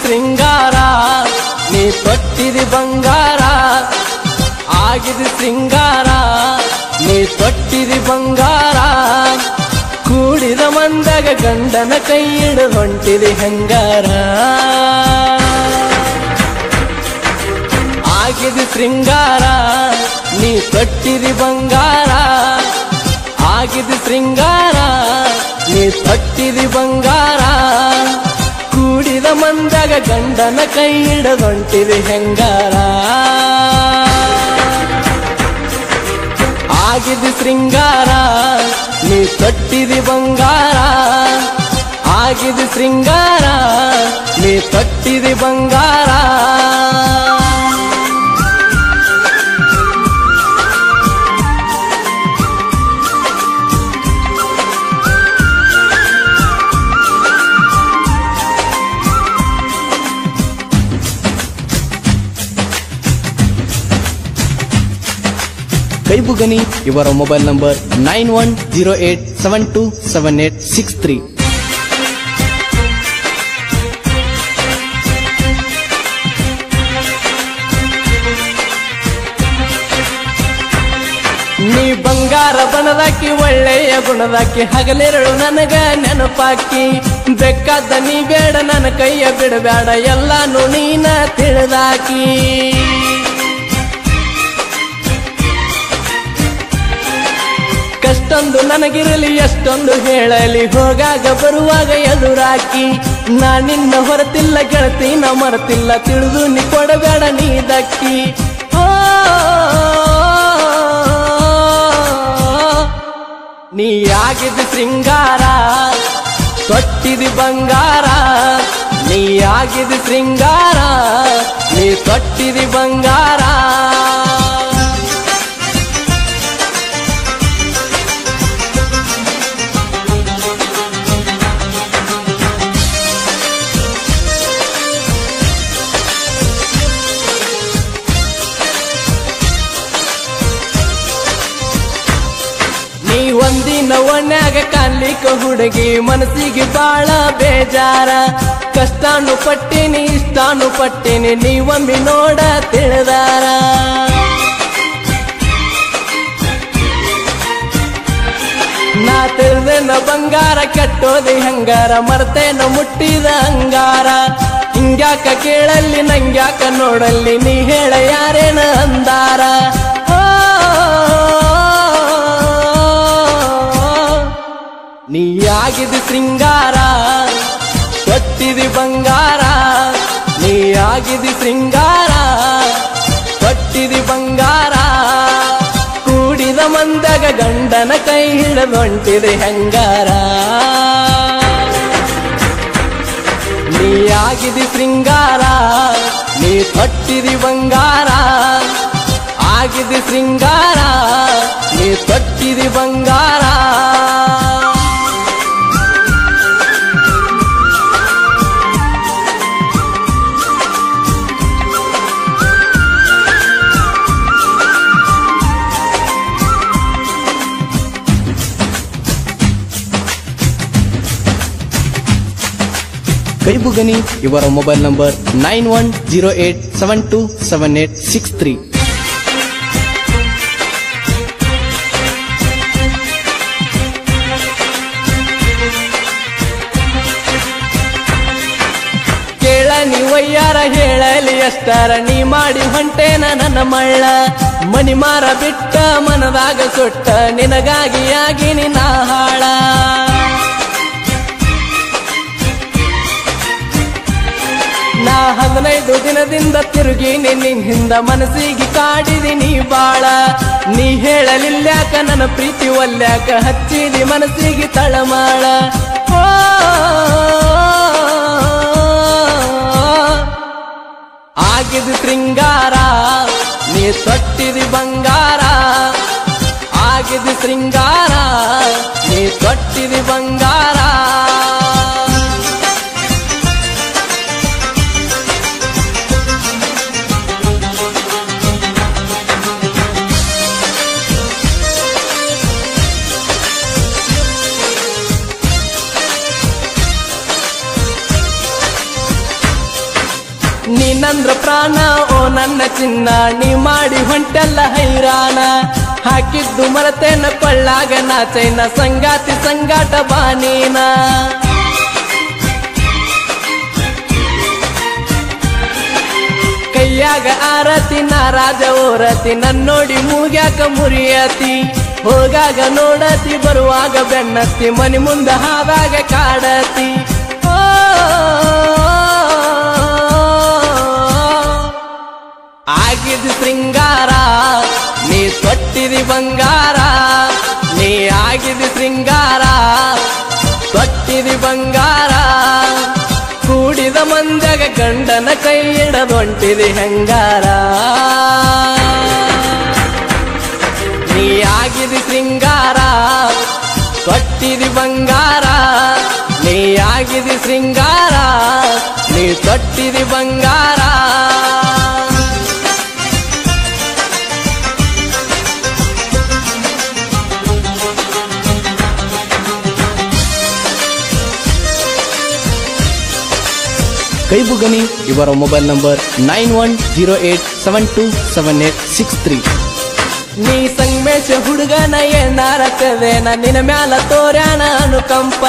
ಶೃಂಗಾರ ನೀ ತೊಟ್ಟಿದಿ ಬಂಗಾರ ಆಗಿದೆ ಶೃಂಗಾರ ನೀ ತೊಟ್ಟಿದಿ ಬಂಗಾರ ಕೂಡಿದ ಮಂದಾಗ ಗಂಡನ ಕೈ ಹಿಡಿದು ಹೊಂಟಿದಿ ಹೆಂಗಾರ ಆಗಿದೆ ಶೃಂಗಾರ ನೀ ತೊಟ್ಟಿದಿ ಬಂಗಾರ ಆಗಿದೆ ಶೃಂಗಾರ ನೀ ತೊಟ್ಟಿದಿ ಬಂಗಾರ ಕೂಡಿದ ಮಂದಾಗ ಗಂಡನ ಕೈ ಹಿಡಿದು ಹೊಂಟಿದಿ ಹೆಂಗಾರ ಆಗಿದೆ ಶೃಂಗಾರ ನೀ ತೊಟ್ಟಿದಿ ಬಂಗಾರ ಆಗಿದೆ ಶೃಂಗಾರ ನೀ ತೊಟ್ಟಿದಿ ಬಂಗಾರ ಕೈಬುಗನಿ ಇವರ ಮೊಬೈಲ್ ನಂಬರ್ 9108727863. ನೀ ಬಂಗಾರ ಬಣದಾಕಿ ಒಳ್ಳೆಯ ಗುಣದಾಕಿ ಹಗಲಿರಳು ನನಗ ನೆನಪಾಕಿ ಬೇಕಾದ ನೀ ಬೇಡ ನನ್ನ ಕೈಯ ಬಿಡಬೇಡ ಎಲ್ಲಾನು ನೀನ ತಿಳಿದಾಕಿ ಕಷ್ಟೊಂದು ನನಗಿರಲಿ ಎಷ್ಟೊಂದು ಹೇಳಲಿ ಹೋಗಾಗ ಬರುವಾಗ ಎದುರಾಕಿ ನಾ ನಿನ್ನ ಹೊರತಿಲ್ಲ ಗೆಳತಿ ನಾ ಮರೆತಿಲ್ಲ ತಿಳಿದು ನೀ ಕೊಡಬೇಡ ನೀ ದಕ್ಕಿ ನೀ ಆಗಿದ್ದು ಶೃಂಗಾರ ತೊಟ್ಟಿದಿ ಬಂಗಾರ ನೀ ಆಗಿದ್ದು ಶೃಂಗಾರ ನೀ ತೊಟ್ಟಿದಿ ಬಂಗಾರ ಒಂದಿನ ಒಣ್ಯಾಗ ಕಾಣ್ಲಿಕ್ಕ ಹುಡುಗಿ ಮನಸ್ಸಿಗೆ ಬಾಳ ಬೇಜಾರ ಕಷ್ಟಾನು ಪಟ್ಟಿನಿ ಇಷ್ಟಾನು ಪಟ್ಟಿನಿ ನೀವೊಮ್ಮೆ ನೋಡ ತಿಳಿದಾರ ನಾ ತಿಳಿದೇನ ಬಂಗಾರ ಕೆಟ್ಟೋದಿ ಹಂಗಾರ ಮರ್ತೇನ ಮುಟ್ಟಿದ ಅಂಗಾರ ಹಿಂಗ್ಯಾಕ ಕೇಳಲ್ಲಿ ನಂಗ್ಯಾಕ ನೋಡಲ್ಲಿ ನೀ ಹೇಳ ಯಾರೇನ ಅಂದಾರ ನೀ ಆಗಿದ್ದು ಶೃಂಗಾರ ತೊಟ್ಟಿದಿ ಬಂಗಾರ ನೀ ಆಗಿದ್ದು ಶೃಂಗಾರ ತೊಟ್ಟಿದಿ ಬಂಗಾರ ಕೂಡಿದ ಮಂದಾಗ ಗಂಡನ ಕೈ ಹಿಡಿದು ಹೊಂಟಿದೆ ಹೆಂಗಾರ ನೀ ಆಗಿದ್ದು ಶೃಂಗಾರ ನೀ ತೊಟ್ಟಿದಿ ಬಂಗಾರ ಆಗಿದ್ದು ಶೃಂಗಾರ ನೀ ತೊಟ್ಟಿದಿ ಬಂಗಾರ ಕೈಬುಗನಿ ಇವರ ಮೊಬೈಲ್ ನಂಬರ್ 9108727863. ಕೇಳ ನೀವಯ್ಯಾರ ಹೇಳಲಿ ಎಷ್ಟಾರ ನೀ ಮಾಡಿ ಹೊಂಟೇನ ನನ್ನ ಮಳ್ಳ ಮನಿ ಮಾರ ಬಿಟ್ಟ ಮನದಾಗ ಸುಟ್ಟ ನಿನಗಾಗಿ ಆಗಿ ನಿನ್ನ ಹಾಳ ನಾ 15 ದಿನದಿಂದ ತಿರುಗಿ ನಿನ್ನ ಹಿಂದ ಮನಸ್ಸಿಗೆ ಕಾಡಿದಿ ನೀ ಬಾಳ ನೀ ಹೇಳಲಿಲ್ಯಾಕ ನನ್ನ ಪ್ರೀತಿ ಒಲ್ಯಾಕ ಹಚ್ಚಿದಿ ಮನಸ್ಸಿಗೆ ತಳಮಾಳ ಶೃಂಗಾರ ನೀ ತೊಟ್ಟಿದಿ ಬಂಗಾರ ಆಗಿದಿ ಶೃಂಗಾರ ನೀ ತೊಟ್ಟಿದಿ ಬಂಗಾರ ನೀನಂದ್ರ ಪ್ರಾಣ ಓ ನನ್ನ ಚಿನ್ನ ನೀ ಮಾಡಿ ಹೊಂಟೆಲ್ಲ ಹೈರಾಣ ಹಾಕಿದ್ದು ಮರತೇನ ಕೊಳ್ಳಾಗ ನಾಚೈನ ಸಂಗಾತಿ ಸಂಗಾಟ ಬಾನೀನ ಕೈಯಾಗ ಆರತಿ ನಾರಾಜ ಓರತಿ ನನ್ನೋಡಿ ಮೂಗ್ಯಾಕ ಮುರಿಯತಿ ಹೋಗಾಗ ನೋಡತಿ ಬರುವಾಗ ಬೆನ್ನತ್ತಿ ಮನಿ ಮುಂದ ಹಾದಾಗ ಕಾಡತಿ ಆಗಿದಿ ಶೃಂಗಾರ ನೀ ತೊಟ್ಟಿದಿ ಬಂಗಾರ ನೀ ಆಗಿದಿ ಶೃಂಗಾರ ತೊಟ್ಟಿದಿ ಬಂಗಾರ ಕೂಡಿದ ಮಂದ್ಯಾಗ ಗಂಡನ ಕೈ ಹಿಡದೊಂಟಿದಿ ಹೆಂಗಾರ ನೀ ಆಗಿದಿ ಶೃಂಗಾರ ತೊಟ್ಟಿದಿ ಬಂಗಾರ ನೀ ಆಗಿದಿ ಶೃಂಗಾರ ನೀ ತೊಟ್ಟಿದಿ ಬಂಗಾರ ಕೈಬುಗನಿ ಇವರ ಮೊಬೈಲ್ ನಂಬರ್ 9108727863 ನೀ ಸಂಗಮೇಶ ಹುಡುಗನ ಏನಾರ ಕದೇನ ನಿನ್ನ ಮ್ಯಾಲ ತೋರ್ಯಾನ ಅನುಕಂಪ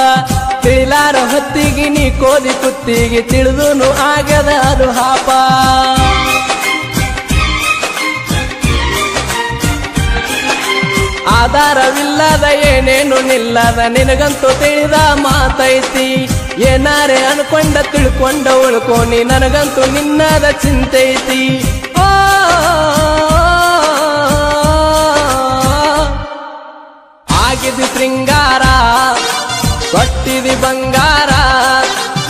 ತಿಳಿಲಾರ ಹೊತ್ತಿಗೆ ನೀ ಕೋದಿ ಕುತ್ತಿಗೆ ತಿಳಿದುನು ಆಗದ ಅದು ಹಾಪ ಆಧಾರವಿಲ್ಲದ ಏನೇನು ನಿಲ್ಲದ ನಿನಗಂತೂ ತಿಳಿದ ಮಾತೈತಿ ಏನಾರೆ ಅನ್ಕೊಂಡ ತಿಳ್ಕೊಂಡ ಉಳ್ಕೋನಿ ನನಗಂತೂ ನಿನ್ನದ ಚಿಂತೈತಿ ಆಗಿದಿ ಶೃಂಗಾರ ತೊಟ್ಟಿದಿ ಬಂಗಾರ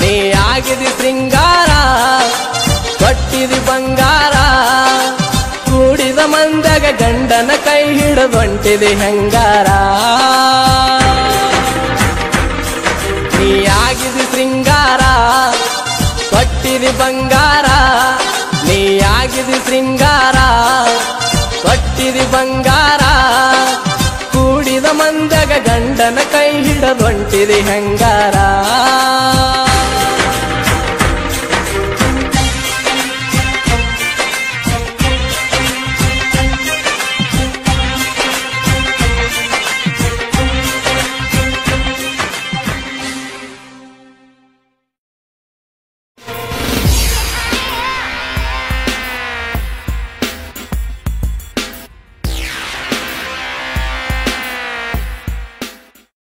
ನೀ ಆಗಿದಿ ಶೃಂಗಾರ ತೊಟ್ಟಿದಿ ಬಂಗಾರ ಕೂಡಿದ ಮಂದಾಗ ಗಂಡನ ಕೈ ಹಿಡದೊಂಟಿದಿ ಹೆಂಗಾರ ನೀ ಆಗಿದಿ ಶೃಂಗಾರ ತೊಟ್ಟಿದಿ ಬಂಗಾರ ನೀ ಆಗಿದಿ ಶೃಂಗಾರ ತೊಟ್ಟಿದಿ ಬಂಗಾರ ಕೂಡಿದ ಮಂದಾಗ ಗಂಡನ ಕೈ ಹಿಡದೊಂಟಿದಿ ಹೆಂಗಾರ